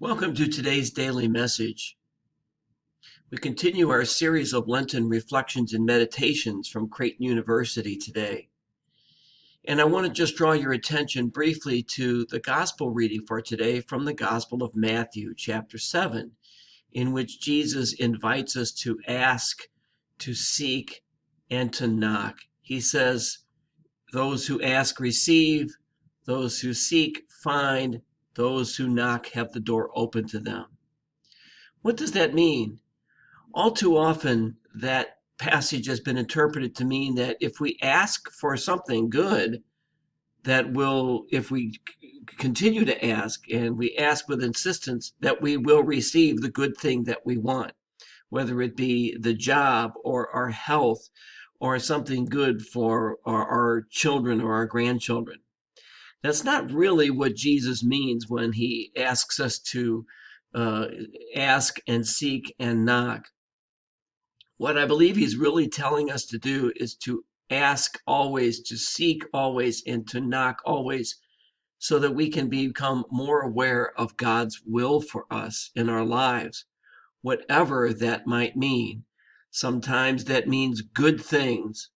Welcome to today's daily message. We continue our series of Lenten reflections and meditations from Creighton University today. And I want to just draw your attention briefly to the gospel reading for today from the Gospel of Matthew, chapter 7, in which Jesus invites us to ask, to seek, and to knock. He says, "Those who ask receive, those who seek find, those who knock have the door open to them." What does that mean? All too often, that passage has been interpreted to mean that if we ask for something good, if we continue to ask and we ask with insistence, that we will receive the good thing that we want, whether it be the job or our health or something good for our children or our grandchildren. That's not really what Jesus means when he asks us to ask and seek and knock. What I believe he's really telling us to do is to ask always, to seek always, and to knock always, so that we can become more aware of God's will for us in our lives, whatever that might mean. Sometimes that means good things,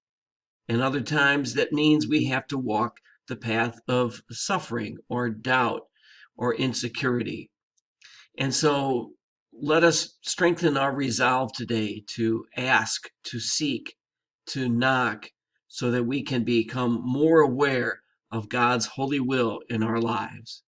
and other times that means we have to walk the path of suffering or doubt or insecurity. And so let us strengthen our resolve today to ask, to seek, to knock, so that we can become more aware of God's holy will in our lives.